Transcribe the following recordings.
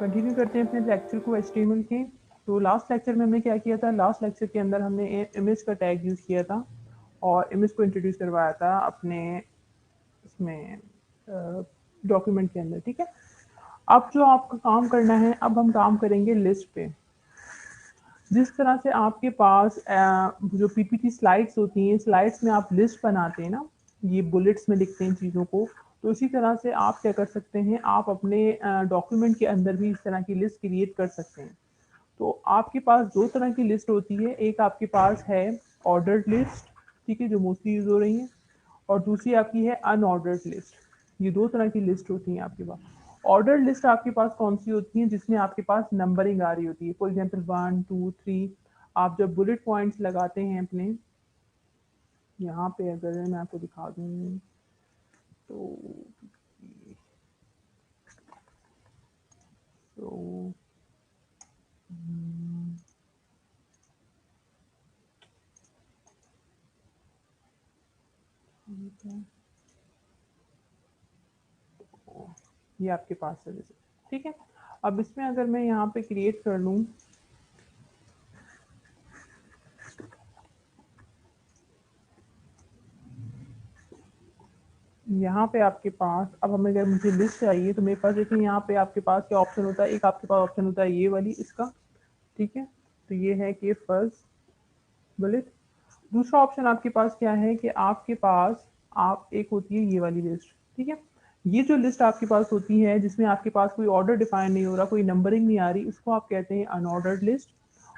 Continue करते हैं अपने लेक्चर को HTML के। तो लास्ट लेक्चर में हमने क्या किया था, लास्ट लेक्चर के अंदर हमने इमेज का टैग यूज़ किया था और इमेज को इंट्रोड्यूस करवाया था अपने इसमें डॉक्यूमेंट के अंदर। ठीक है, अब जो आपका काम करना है, अब हम काम करेंगे लिस्ट पे। जिस तरह से आपके पास जो पीपीटी स्लाइड्स होती हैं, स्लाइड्स में आप लिस्ट बनाते हैं ना, ये बुलेट्स में लिखते हैं चीज़ों को, तो इसी तरह से आप क्या कर सकते हैं, आप अपने डॉक्यूमेंट के अंदर भी इस तरह की लिस्ट क्रिएट कर सकते हैं। तो आपके पास दो तरह की लिस्ट होती है, एक आपके पास है ऑर्डर्ड लिस्ट, ठीक है, जो मोस्टली यूज हो रही है, और दूसरी आपकी है अनऑर्डर्ड लिस्ट। ये दो तरह की लिस्ट होती हैं आपके पास। ऑर्डर लिस्ट आपके पास कौन सी होती है, जिसमें आपके पास नंबरिंग आ रही होती है, फॉर एग्जाम्पल 1 2 3। आप जब बुलेट पॉइंट्स लगाते हैं अपने, यहाँ पे अगर मैं आपको दिखा दूँ तो तो ये आपके पास है जैसे, ठीक है। अब इसमें अगर मैं यहाँ पे क्रिएट कर लूँ, यहाँ पे आपके पास, अब हमें अगर मुझे लिस्ट चाहिए तो मेरे पास देखिए यहाँ पे आपके पास क्या ऑप्शन होता है, एक आपके पास ऑप्शन होता है ये वाली इसका, ठीक है। तो ये है कि फर्स्ट बुलेट। दूसरा ऑप्शन आपके पास क्या है कि आपके पास आप एक होती है ये वाली लिस्ट, ठीक है। ये जो लिस्ट आपके पास होती है जिसमें आपके पास कोई ऑर्डर डिफाइन नहीं हो रहा, कोई नंबरिंग नहीं आ रही, उसको आप कहते हैं अनऑर्डर्ड लिस्ट।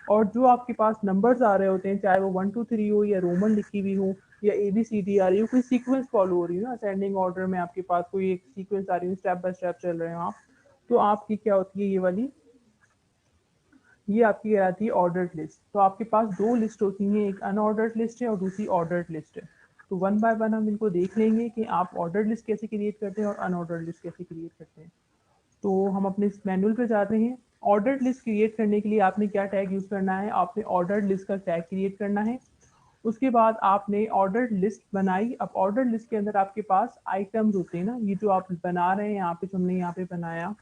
और जो आपके पास नंबर्स आ रहे होते हैं, चाहे वो 1 2 3 हो या रोमन लिखी हुई हो या ABCD आ रही हो, कोई सीक्वेंस फॉलो हो रही है ना, असेंडिंग ऑर्डर में आपके पास कोई एक सीक्वेंस आ रही है, स्टेप बाय स्टेप चल रहे हो आप, तो आपकी क्या होती है ये वाली, ये आपकी कहलाती है ऑर्डर्ड लिस्ट। तो आपके पास दो लिस्ट होती हैं, एक अनऑर्डर्ड लिस्ट है और दूसरी ऑर्डर्ड लिस्ट है। तो वन बाय वन हम इनको देख लेंगे कि आप ऑर्डर्ड लिस्ट कैसे क्रिएट करते हैं और अनऑर्डर्ड लिस्ट कैसे क्रिएट करते हैं। तो हम अपने इस मैनुअल पे जाते हैं। ऑर्डर्ड लिस्ट क्रिएट करने के लिए आपने क्या टैग यूज़ करना है, आपने ऑर्डर्ड लिस्ट का टैग क्रिएट करना है। उसके बाद आपने ऑर्डर्ड लिस्ट बनाई। अब ऑर्डर्ड लिस्ट के अंदर आपके पास आइटम्स होते हैं ना, ये जो आप बना रहे हैं यहाँ पे, जो हमने यहाँ पे बनाया,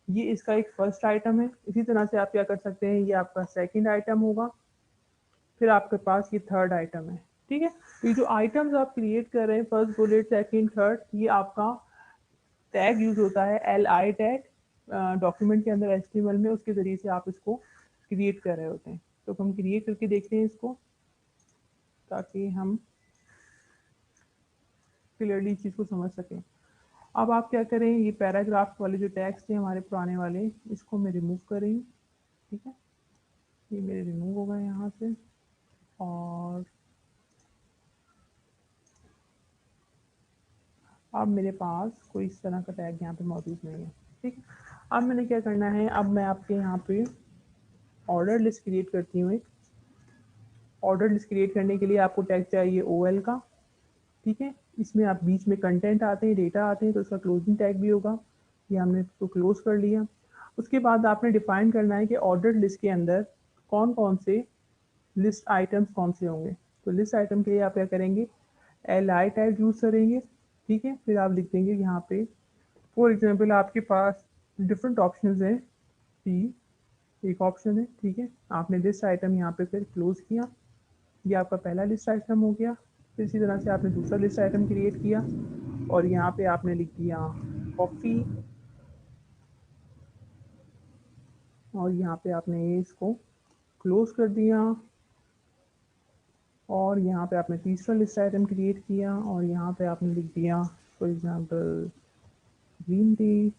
ये इसका एक फर्स्ट आइटम है। इसी तरह से आप क्या कर सकते हैं, ये आपका सेकंड आइटम होगा, फिर आपके पास ये थर्ड आइटम है, ठीक है। तो ये जो आइटम्स आप क्रिएट कर रहे हैं, फर्स्ट बुलेट सेकंड थर्ड, ये आपका टैग यूज होता है LI टैग, डॉक्यूमेंट के अंदर HTML में, उसके जरिए से आप इसको क्रिएट कर रहे होते हैं। तो हम क्रिएट करके देखते हैं इसको, ताकि हम क्लियरली चीज़ को समझ सकें। अब आप क्या करें, ये पैराग्राफ वाले जो टैग्स थे हमारे पुराने वाले, इसको मैं रिमूव करें, ठीक है। ये मेरे रिमूव हो गए यहाँ से। और अब मेरे पास कोई इस तरह का टैग यहाँ पे मौजूद नहीं है, ठीक है। अब मैंने क्या करना है, अब मैं आपके यहाँ पे ऑर्डर लिस्ट क्रिएट करती हूँ एक। ऑर्डर लिस्ट क्रिएट करने के लिए आपको टैग चाहिए OL का, ठीक है। इसमें आप बीच में कंटेंट आते हैं, डेटा आते हैं, तो उसका क्लोजिंग टैग भी होगा। ये हमने इसको क्लोज कर लिया। उसके बाद आपने डिफाइन करना है कि ऑर्डर लिस्ट के अंदर कौन कौन से लिस्ट आइटम्स कौन से होंगे। तो लिस्ट आइटम के लिए आप क्या करेंगे, LI टैग यूज़ करेंगे, ठीक है। फिर आप लिख देंगे यहाँ पे, फॉर एग्जाम्पल आपके पास डिफरेंट ऑप्शन हैं, P एक ऑप्शन है, ठीक है। आपने लिस्ट आइटम यहाँ पे फिर क्लोज किया, ये आपका पहला लिस्ट आइटम हो गया। फिर इसी तरह से आपने दूसरा लिस्ट आइटम क्रिएट किया और यहाँ पे आपने लिख दिया कॉफ़ी, और यहाँ पे आपने ये इसको क्लोज कर दिया। और यहाँ पे आपने तीसरा लिस्ट आइटम क्रिएट किया और यहाँ पे आपने लिख दिया फॉर एग्जांपल ग्रीन टी।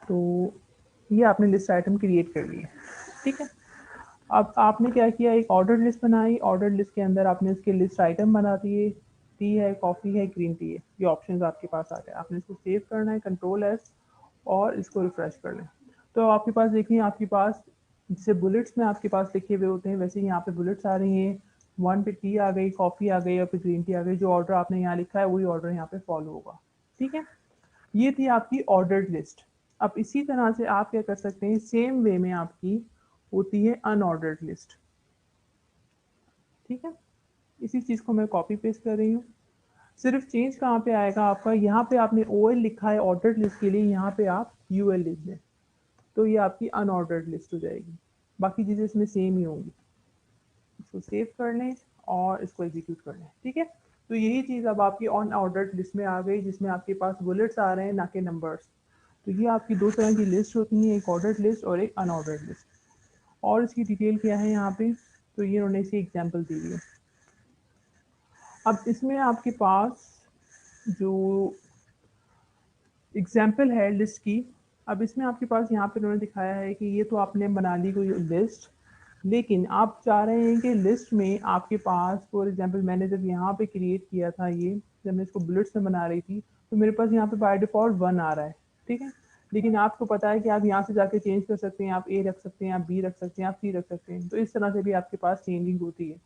तो ये आपने लिस्ट आइटम क्रिएट कर लिया, ठीक है। अब आपने क्या किया, एक ऑर्डर लिस्ट बनाई। ऑर्डर लिस्ट के अंदर आपने इसके लिस्ट आइटम बना दिए, टी है, कॉफ़ी है, ग्रीन टी है, ये ऑप्शंस आपके पास आ गए। आपने इसको सेव करना है, Ctrl+S, और इसको रिफ्रेश कर लें। तो आपके पास देखिए, आपके पास जैसे बुलेट्स में आपके पास लिखे हुए होते हैं, वैसे ही यहाँ पे बुलेट्स आ रही हैं। 1 पे टी आ गई, कॉफ़ी आ गई और फिर ग्रीन टी आ गई। जो ऑर्डर आपने यहाँ लिखा है वही ऑर्डर यहाँ पे फॉलो होगा, ठीक है। ये थी आपकी ऑर्डर्ड लिस्ट। अब इसी तरह से आप क्या कर सकते हैं, सेम वे में आपकी होती है अनऑर्डर्ड लिस्ट, ठीक है। इसी चीज़ को मैं कॉपी पेस्ट कर रही हूँ। सिर्फ चेंज कहाँ पे आएगा आपका, यहाँ पे आपने OL लिखा है ऑर्डर्ड लिस्ट के लिए, यहाँ पे आप UL लिख दें, तो ये आपकी अनऑर्डर्ड लिस्ट हो जाएगी। बाकी चीज़ें इसमें सेम ही होंगी। इसको सेव कर लें और इसको एग्जीक्यूट कर लें, ठीक है। तो यही चीज़ अब आपकी अनऑर्डर्ड लिस्ट में आ गई, जिसमें आपके पास बुलेट्स आ रहे हैं ना कि नंबर्स। तो ये आपकी दो तरह की लिस्ट होती है, एक ऑर्डर्ड लिस्ट और एक अनऑर्डर्ड लिस्ट। और इसकी डिटेल क्या है यहाँ पे, तो ये उन्होंने इसी एग्जाम्पल दी हुई है। अब इसमें आपके पास जो एग्जाम्पल है लिस्ट की, अब इसमें आपके पास यहाँ पे उन्होंने दिखाया है कि ये तो आपने बना ली कोई लिस्ट, लेकिन आप चाह रहे हैं कि लिस्ट में आपके पास फॉर एग्जांपल मैंने जब यहाँ पे क्रिएट किया था, ये जब मैं इसको बुलेट्स में बना रही थी, तो मेरे पास यहाँ पे बाय डिफ़ॉल्ट 1 आ रहा है, ठीक है। लेकिन आपको पता है कि आप यहाँ से जाके चेंज कर सकते हैं, आप ए रख सकते हैं, आप बी रख सकते हैं, आप सी रख सकते हैं, तो इस तरह से भी आपके पास चेंजिंग होती है।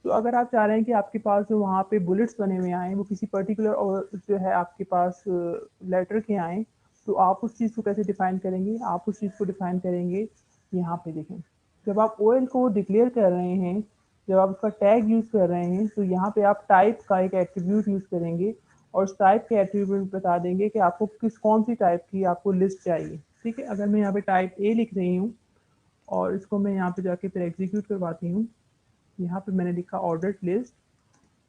तो अगर आप चाह रहे हैं कि आपके पास जो वहाँ पे बुलेट्स बने हुए आएँ वो किसी पर्टिकुलर और जो है आपके पास लेटर के आएँ, तो आप उस चीज़ को कैसे डिफ़ाइन करेंगे? आप उस चीज़ को डिफ़ाइन करेंगे, यहाँ पे देखें। जब आप OL को डिक्लेयर कर रहे हैं, जब आप उसका टैग यूज़ कर रहे हैं, तो यहाँ पे आप टाइप का एक एट्रीब्यूट यूज़ करेंगे और उस टाइप के एट्रीब्यूट बता देंगे कि आपको कौन-सी टाइप की आपको लिस्ट चाहिए, ठीक है? अगर मैं यहाँ पे टाइप A लिख रही हूँ और इसको मैं यहाँ पे जाके फिर एग्ज़ीक्यूट करवाती हूँ। यहाँ पे मैंने लिखा ऑर्डर्ड लिस्ट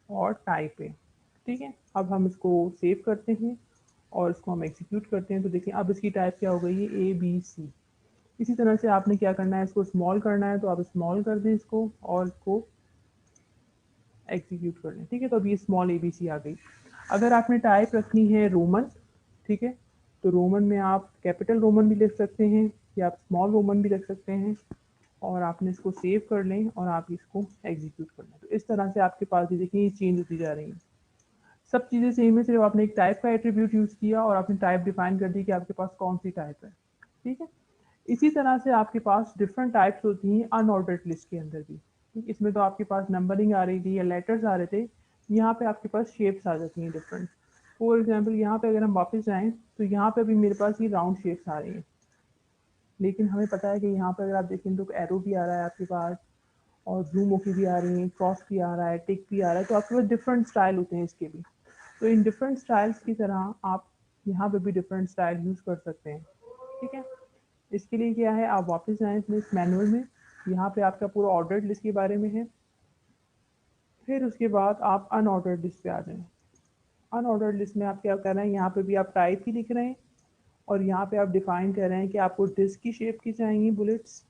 और टाइप है, ठीक है। अब हम इसको सेव करते हैं और इसको हम एग्जीक्यूट करते हैं, तो देखिए अब इसकी टाइप क्या हो गई है, ABC। इसी तरह से आपने क्या करना है, इसको स्मॉल करना है तो आप स्मॉल कर दें इसको और इसको एग्जीक्यूट कर लें, ठीक है। तो अब ये स्मॉल ABC आ गई। अगर आपने टाइप रखनी है रोमन, ठीक है, तो रोमन में आप कैपिटल रोमन भी लिख सकते हैं या आप स्मॉल रोमन भी रख सकते हैं, और आपने इसको सेव कर लें और आप इसको एग्जीक्यूट कर लें। तो इस तरह से आपके पास ये देखिए चेंज होती जा रही हैं। सब चीज़ें सेम है, सिर्फ आपने एक टाइप का एट्रीब्यूट यूज़ किया और आपने टाइप डिफाइन कर दी कि आपके पास कौन सी टाइप है, ठीक है। इसी तरह से आपके पास डिफरेंट टाइप्स होती हैं अनऑर्डर्ड लिस्ट के अंदर भी, ठीक। इसमें तो आपके पास नंबरिंग आ रही थी या लेटर्स आ रहे थे, यहाँ पे आपके पास शेप्स आ जाती हैं डिफरेंट। फॉर एग्जांपल यहाँ पे अगर हम वापस जाएँ तो यहाँ पे अभी मेरे पास ये राउंड शेप्स आ रही हैं, लेकिन हमें पता है कि यहाँ पे अगर आप देखें तो एरो भी आ रहा है आपके पास और ज़ूम ओके भी आ रही हैं, क्रॉस भी आ रहा है, टिक भी आ रहा है, तो आपके पास डिफरेंट स्टाइल होते हैं इसके भी। तो इन डिफरेंट स्टाइल्स की तरह आप यहाँ पे भी डिफरेंट स्टाइल यूज़ कर सकते हैं, ठीक है। इसके लिए क्या है, आप वापस जाएँ अपने इस मैनुअल में, यहाँ पे आपका पूरा ऑर्डर्ड लिस्ट के बारे में है। फिर उसके बाद आप अनऑर्डर्ड लिस्ट पे आ जाएँ। अनऑर्डर्ड लिस्ट में आप क्या कर रहे हैं, यहाँ पे भी आप टाइप ही लिख रहे हैं और यहाँ पे आप डिफाइन कर रहे हैं कि आपको डिस्क की शेप की चाहिए बुलेट्स,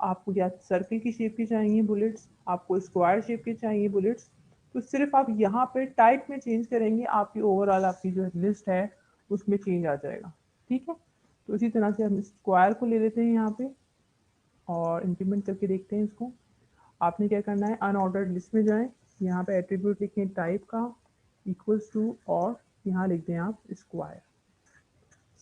आपको या सर्कल की शेप की चाहिए बुलेट्स, आपको स्क्वायर शेप की चाहिए बुलेट्स। तो सिर्फ आप यहाँ पे टाइप में चेंज करेंगे, आपकी ओवरऑल आपकी जो लिस्ट है उसमें चेंज आ जाएगा, ठीक है। तो इसी तरह से हम स्क्वायर को ले लेते हैं यहाँ पे और इम्प्लीमेंट करके देखते हैं इसको। आपने क्या करना है, अनऑर्डर्ड लिस्ट में जाएँ, यहाँ पे एट्रीब्यूट लिखें टाइप का इक्वल्स टू और यहाँ लिख दें आप स्क्वायर।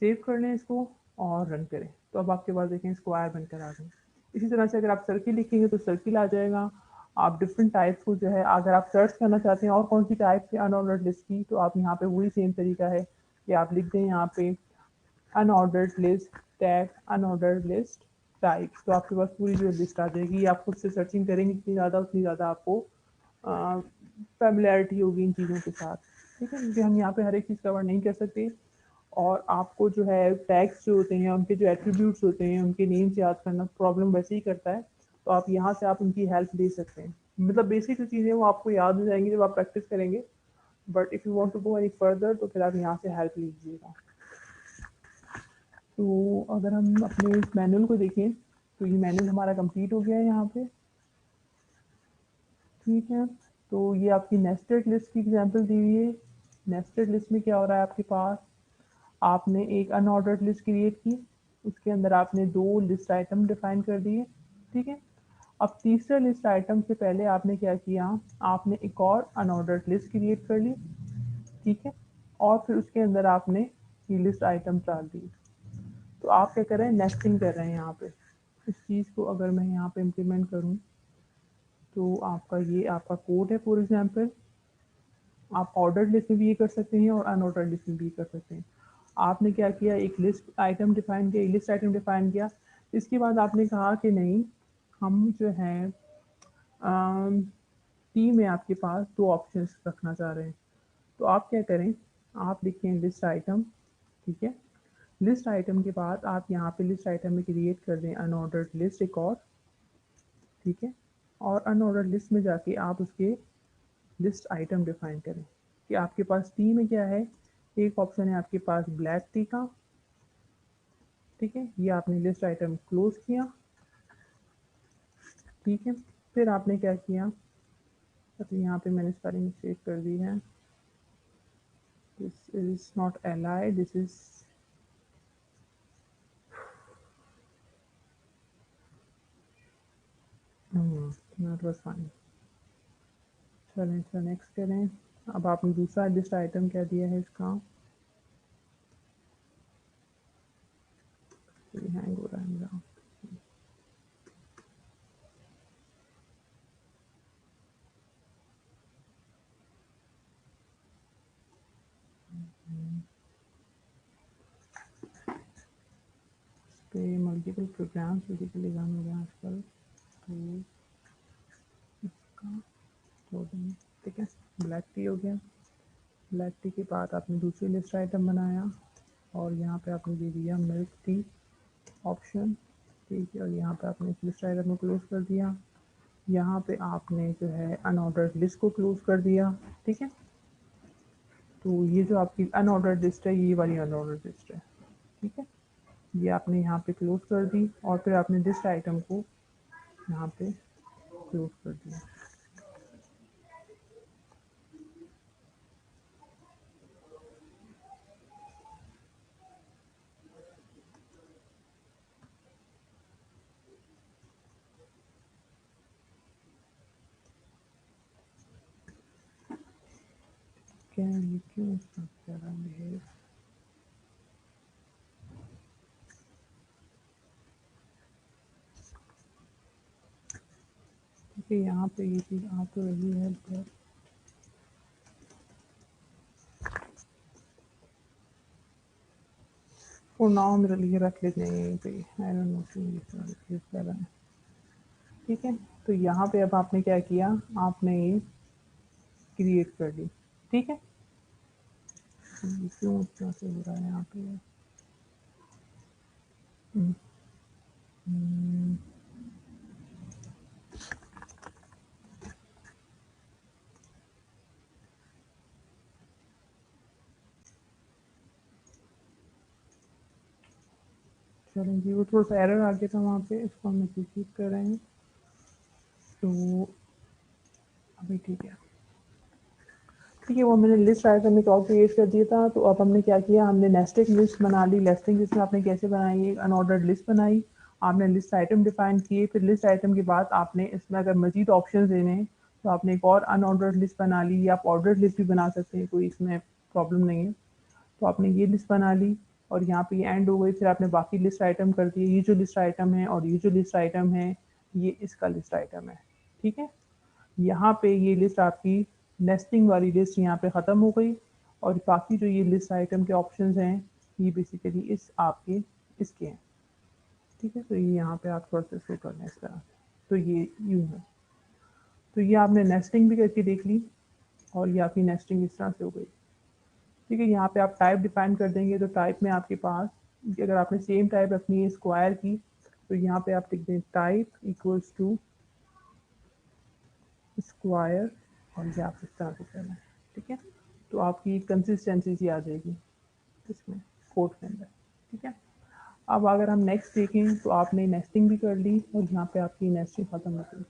सेव कर लें इसको और रन करें, तो अब आपके पास देखें स्क्वायर बनकर आ गए। इसी तरह से अगर आप सर्किल लिखेंगे तो सर्किल आ जाएगा। आप डिफरेंट टाइप्स को जो है अगर आप सर्च करना चाहते हैं और कौन सी टाइप है अनऑर्डर्ड लिस्ट की, तो आप यहाँ पे वही सेम तरीका है कि आप लिख दें यहाँ पे unordered list tag unordered list type, तो आपके पास पूरी जो लिस्ट आ जाएगी। आप खुद से सर्चिंग करेंगे जितनी ज़्यादा उतनी ज़्यादा आपको फेमिलियरिटी होगी इन चीज़ों के साथ, ठीक है, क्योंकि हम यहाँ पे हर एक चीज़ कवर नहीं कर सकते। और आपको जो है टैग्स जो होते हैं, उनके जो एट्रीब्यूट्स होते हैं, उनके नेम्स याद करना प्रॉब्लम वैसे ही करता है, तो आप यहाँ से आप उनकी हेल्प ले सकते हैं। मतलब बेसिक जो चीज़ें वो आपको याद हो जाएंगी जब आप प्रैक्टिस करेंगे, but if you want to go any further तो फिर आप यहाँ से हेल्प लीजिएगा। तो अगर हम अपने इस मैनुअल को देखें तो ये मैनुअल हमारा कंप्लीट हो गया है यहाँ पे, ठीक है। तो ये आपकी नेस्टेड लिस्ट की एग्जांपल दी हुई है। नेस्टेड लिस्ट में क्या हो रहा है, आपके पास आपने एक अनऑर्डर्ड लिस्ट क्रिएट की, उसके अंदर आपने 2 लिस्ट आइटम डिफाइन कर दिए, ठीक है। अब तीसरे लिस्ट आइटम से पहले आपने क्या किया, आपने एक और अनऑर्डर्ड लिस्ट क्रिएट कर ली, ठीक है, और फिर उसके अंदर आपने ये लिस्ट आइटम डाल दी। तो आप क्या कर रहे हैं, नेस्टिंग कर रहे हैं यहाँ पे। इस चीज़ को अगर मैं यहाँ पे इम्प्लीमेंट करूँ तो आपका ये आपका कोड है। फॉर एग्जांपल आप ऑर्डर्ड लिस्ट में भी ये कर सकते हैं और अनऑर्डर्ड लिस्ट में भी कर सकते हैं। आपने क्या किया, एक लिस्ट आइटम डिफाइन किया, लिस्ट आइटम डिफाइन किया, इसके बाद आपने कहा कि नहीं, हम जो है टी में आपके पास 2 ऑप्शंस रखना चाह रहे हैं। तो आप क्या करें, आप लिखें लिस्ट आइटम, ठीक है। लिस्ट आइटम के बाद आप यहाँ पे लिस्ट आइटम में क्रिएट कर दें अनऑर्डर्ड लिस्ट एक और, ठीक है। और अनऑर्डर्ड लिस्ट में जाके आप उसके लिस्ट आइटम डिफाइन करें कि आपके पास टी में क्या है। एक ऑप्शन है आपके पास ब्लैक टी का, ठीक है। ये आपने लिस्ट आइटम क्लोज किया, ठीक है। फिर आपने क्या किया, तो यहाँ पे मैंने स्पेलिंग मिस्टेक कर दी है, this is naught L I, this is not was fine. चलें तो नेक्स्ट करें। अब आपने दूसरा लिस्ट आइटम क्या दिया है इसका, हैंग हो रहा है मेरा। पे मल्टीपल प्रोग्राम्स बेसिकली रन हो रहे हैं आजकल, तो इसका छोड़ देंगे, ठीक है। ब्लैक टी हो गया। ब्लैक टी के बाद आपने दूसरी लिस्ट आइटम बनाया और यहाँ पे आपने दे दिया मिल्क टी ऑप्शन, ठीक है। और यहाँ पे आपने इस लिस्ट आइटम को क्लोज कर दिया। यहाँ पे आपने जो है अनऑर्डर्ड लिस्ट को क्लोज कर दिया, ठीक है। तो ये जो आपकी अनऑर्डर्ड लिस्ट है, ये वाली अनऑर्डर्ड लिस्ट है, ठीक है। ये आपने यहाँ पे क्लोज कर दी और फिर आपने लिस्ट आइटम को यहाँ पे क्लोज कर दिया। क्या ये क्यों इतना प्यारा बिहेव, क्योंकि यहाँ पे ये चीज़ आ तो रही है पर फॉर नाउ मेरे लिए रख लेते हैं यहीं पे। आई डोंट नो किस तरह है, ठीक है। तो यहाँ पे अब आपने क्या किया, आपने ये क्रिएट कर ली, ठीक है। ये क्यों इतना से हो रहा है यहाँ पे। हम्म, हम्म, चलें जी, वो थोड़ा सा एरर आ गया था वहाँ पे, इसको हम एग्जीक्यूट कर रहे हैं, तो अभी ठीक है। ठीक है, वो मैंने लिस्ट आइटम एक और क्रिएट कर दिया था। तो अब हमने क्या किया, हमने नेस्टेड लिस्ट बना ली। नेस्टिंग लिस्ट में आपने कैसे बनाई, एक अनऑर्डर्ड लिस्ट बनाई, आपने लिस्ट आइटम डिफाइन किए, फिर लिस्ट आइटम के बाद आपने इसमें अगर मजीद ऑप्शन देने हैं तो आपने एक और अनऑर्डर्ड लिस्ट बना ली, या आप ऑर्डर्ड लिस्ट भी बना सकते हैं, कोई इसमें प्रॉब्लम नहीं है। तो आपने ये लिस्ट बना ली और यहाँ पे ये एंड हो गई। फिर आपने बाकी लिस्ट आइटम कर दिए, ये जो लिस्ट आइटम है और ये जो लिस्ट आइटम है, ये इसका लिस्ट आइटम है, ठीक है। यहाँ पे ये लिस्ट आपकी नेस्टिंग वाली लिस्ट यहाँ पे ख़त्म हो गई और बाकी जो ये लिस्ट आइटम के ऑप्शंस हैं, ये बेसिकली इस आपके इसके हैं, ठीक है। तो ये यहाँ पे आप थोड़ा सा इसको कर लें इस तरह से, तो ये यूँ है। तो ये आपने नेस्टिंग भी करके देख ली और ये आपकी नेस्टिंग इस तरह से हो गई, ठीक है। यहाँ पे आप टाइप डिफाइन कर देंगे, तो टाइप में आपके पास अगर आपने सेम टाइप रखनी है स्क्वायर की, तो यहाँ पे आप लिख दें टाइप इक्वल्स टू स्क्वायर और ये आप इस तरह से करना है, ठीक है। तो आपकी कंसिस्टेंसी सी आ जाएगी इसमें कोड के अंदर, ठीक है। अब अगर हम नेक्स्ट देखें तो आपने नेस्टिंग भी कर ली और यहाँ पे आपकी नेस्टिंग ख़त्म हो गई।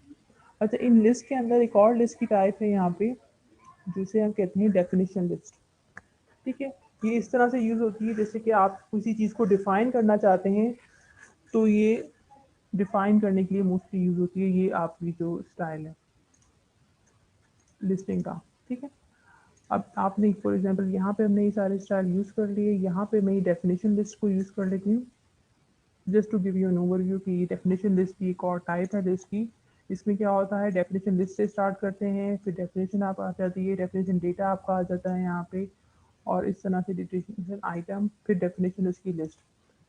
अच्छा, इन लिस्ट के अंदर एक और लिस्ट की टाइप है यहाँ पे, जिसे हम कहते हैं डेफिनेशन लिस्ट, ठीक है। ये इस तरह से यूज़ होती है जैसे कि आप किसी चीज़ को डिफ़ाइन करना चाहते हैं, तो ये डिफ़ाइन करने के लिए मोस्टली यूज़ होती है, ये आपकी जो स्टाइल है लिस्टिंग का, ठीक है। अब आपने फॉर एग्जांपल यहाँ पे हमने ये सारे स्टाइल यूज़ कर लिए, यहाँ पे मैं ये डेफिनेशन लिस्ट को यूज़ कर लेती हूँ just to give you an overview कि डेफिनेशन लिस्ट की एक और टाइप है लिस्ट की। इसमें क्या होता है, डेफिनेशन लिस्ट से स्टार्ट करते हैं, फिर डेफिनेशन आप आ जाती है, डेफिनेशन डेटा आपका आ जाता है यहाँ पे, और इस तरह से डेफिनेशन आइटम, फिर डेफिनेशन उसकी लिस्ट।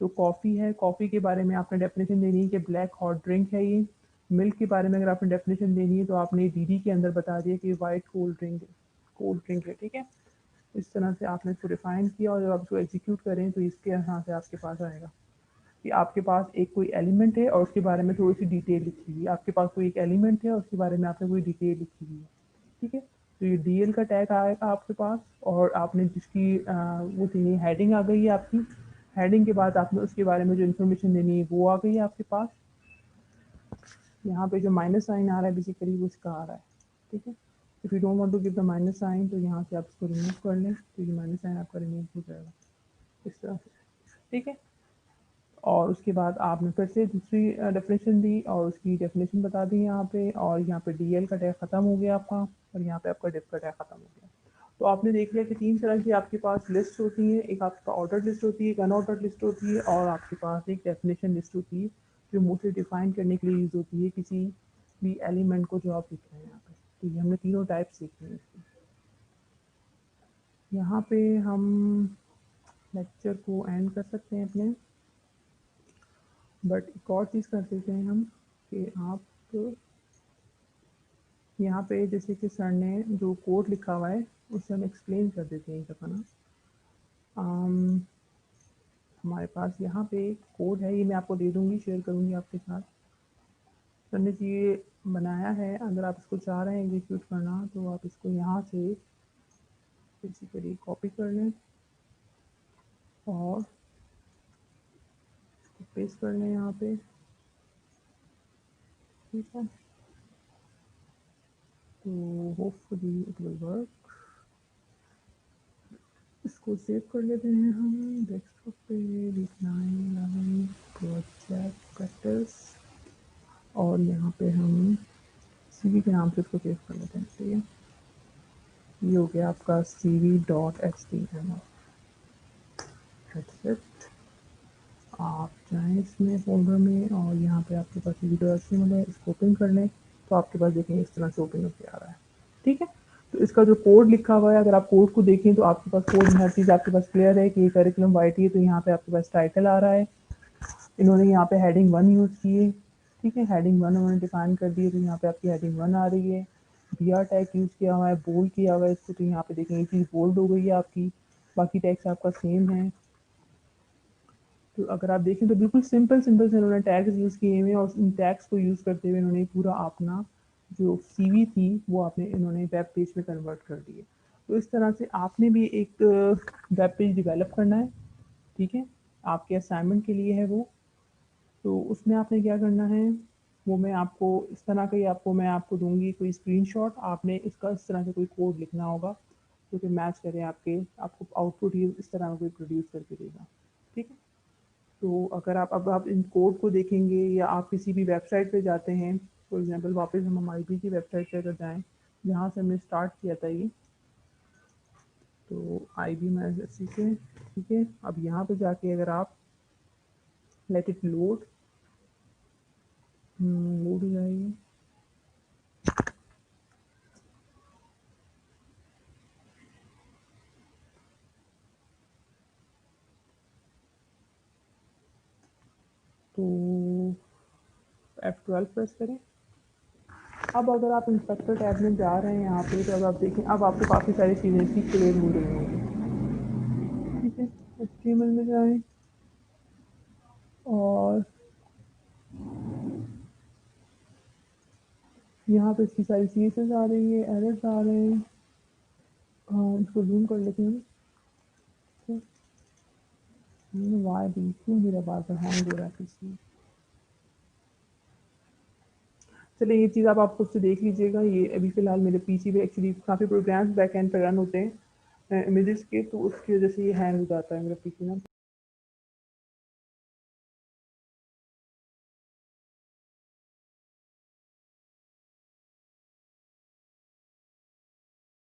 तो कॉफ़ी है, कॉफ़ी के बारे में आपने डेफिनेशन देनी है कि ब्लैक हॉट ड्रिंक है ये। मिल्क के बारे में अगर आपने डेफिनेशन देनी है तो आपने डीडी के अंदर बता दिया कि वाइट कोल्ड ड्रिंक है, ठीक है। इस तरह से आपने इसको डिफाइन किया और जब आप इसको एग्जीक्यूट करें तो इसके यहाँ से आपके पास आएगा कि आपके पास एक कोई एलिमेंट है और उसके बारे में थोड़ी सी डिटेल लिखी हुई है। आपके पास कोई एक एलिमेंट है और उसके बारे में आपने कोई डिटेल लिखी हुई है, ठीक है। तो ये डीएल का टैग आएगा आपके पास और आपने जिसकी वो थी हेडिंग आ गई है आपकी। हेडिंग के बाद आपने उसके बारे में जो इन्फॉर्मेशन देनी है वो आ गई है आपके पास। यहाँ पे जो माइनस साइन आ रहा है बेसिकली वो इसका आ रहा है, ठीक है। If you don't want to give the minus sign तो यहाँ से आप इसको रिमूव कर लें तो ये माइनस साइन आपका रिमूव हो जाएगा इस तरह से, ठीक है। और उसके बाद आपने फिर से दूसरी डेफिनेशन दी और उसकी डेफिनेशन बता दी यहाँ पे और यहाँ पे डीएल का टैग ख़त्म हो गया आपका और यहाँ पे आपका डिफ का टैग ख़त्म हो गया। तो आपने देख लिया कि 3 तरह की आपके पास लिस्ट होती है, एक आपका ऑर्डर लिस्ट होती है, एक अनऑर्डर्ड लिस्ट होती है और आपके पास एक डेफिनेशन लिस्ट होती है जो मोस्टली डिफाइन करने के लिए यूज़ होती है किसी भी एलिमेंट को जो आप लिख रहे हैं यहाँ पे। तो ये हमने तीनों टाइप सीखे हैं इसकी। यहाँ पे हम लेक्चर को एंड कर सकते हैं अपने, बट एक और चीज़ कर देते हैं हम कि आप यहाँ पे जैसे कि सर ने जो कोड लिखा हुआ है उसे हम एक्सप्लेन कर देते हैं एक दफ़ा ना। हमारे पास यहाँ पे एक कोड है, ये मैं आपको दे दूँगी, शेयर करूँगी आपके साथ। सर ने ये बनाया है, अगर आप इसको चाह रहे हैं एग्जीक्यूट करना तो आप इसको यहाँ से बेसिकली कॉपी कर लें और इसको पेस्ट कर लें यहाँ पे, ठीक है। तो होपफुली इट विल वर्क। इसको सेव कर लेते हैं हम डेस्कटॉप पे, वीक 9 11 प्रोजेक्ट प्रैक्टिस और यहाँ पे हम सीवी के नाम से इसको सेव कर लेते हैं, ठीक है। ये हो गया आपका cv.html। आप जाएँ इसमें फोल्डर में और यहाँ पे आपके पास cv.html है, इसको ओपन कर लें तो आपके पास देखेंगे इस तरह से ओपन होकर आ रहा है, ठीक है। तो इसका जो कोड लिखा हुआ है, अगर आप कोड को देखें तो आपके पास कोड में हर चीज़ आपके पास क्लियर है कि ये करिकुलम वाइट है। तो यहाँ पे आपके पास टाइटल आ रहा है, इन्होंने यहाँ पे हेडिंग 1 यूज़ की है, ठीक है। हेडिंग 1 उन्होंने डिफाइन कर दी है तो यहाँ पे आपकी हेडिंग 1 आ रही है। br टैग यूज़ किया हुआ है, बोल्ड किया हुआ है इसको, तो यहाँ पे देखेंगे ये चीज़ बोल्ड हो गई है आपकी, बाकी टैग्स आपका सेम है। तो अगर आप देखें तो बिल्कुल सिंपल सिंपल से इन्होंने टैग्स यूज़ किए हुए हैं और उन टैग्स को यूज़ करते हुए इन्होंने पूरा अपना जो सीवी थी वो आपने इन्होंने वेब पेज में कन्वर्ट कर दी है। तो इस तरह से आपने भी एक वेब पेज डेवलप करना है, ठीक है। आपके असाइनमेंट के लिए है वो। तो उसमें आपने क्या करना है वो मैं आपको इस तरह का ही मैं आपको दूंगी कोई स्क्रीनशॉट, आपने इसका इस तरह से कोई कोड लिखना होगा जो कि मैच करे आपको आउटपुट ये इस तरह का कोई प्रोड्यूस करके देगा, ठीक है। तो अगर अब आप इन कोड को देखेंगे या आप किसी भी वेबसाइट पे जाते हैं, फॉर एग्जांपल वापस हम हमारी पी की वेबसाइट पे अगर जाएँ जहाँ से हमने स्टार्ट किया था ये, तो आई बी मैसेज से, ठीक है। अब यहाँ पे जाके अगर आप लेट इट लोड, लोड हो जाएगी। तो F12 प्रेस करें। अब अगर आप इंस्पेक्टर टैब में जा रहे हैं यहाँ पे तो अब आप देखें अब आपको काफ़ी सारी चीज़ें इसकी क्लियर हो रही होंगी, ठीक है। HTML में जाएं और यहाँ पे इसकी सारी CSS आ रही है, एरर्स आ रहे हैं। इसको जूम कर लेते हैं, वाई भी क्यों मेरा बार बार हैंग हो रहा है किसी। चलिए ये चीज़ आप खुद से देख लीजिएगा। ये अभी फ़िलहाल मेरे पीसी पे एक्चुअली काफ़ी प्रोग्राम्स बैक एंड पे रन होते हैं इमेजेस के, तो उसकी वजह से ये हैंग हो जाता है मेरा पीसी ना।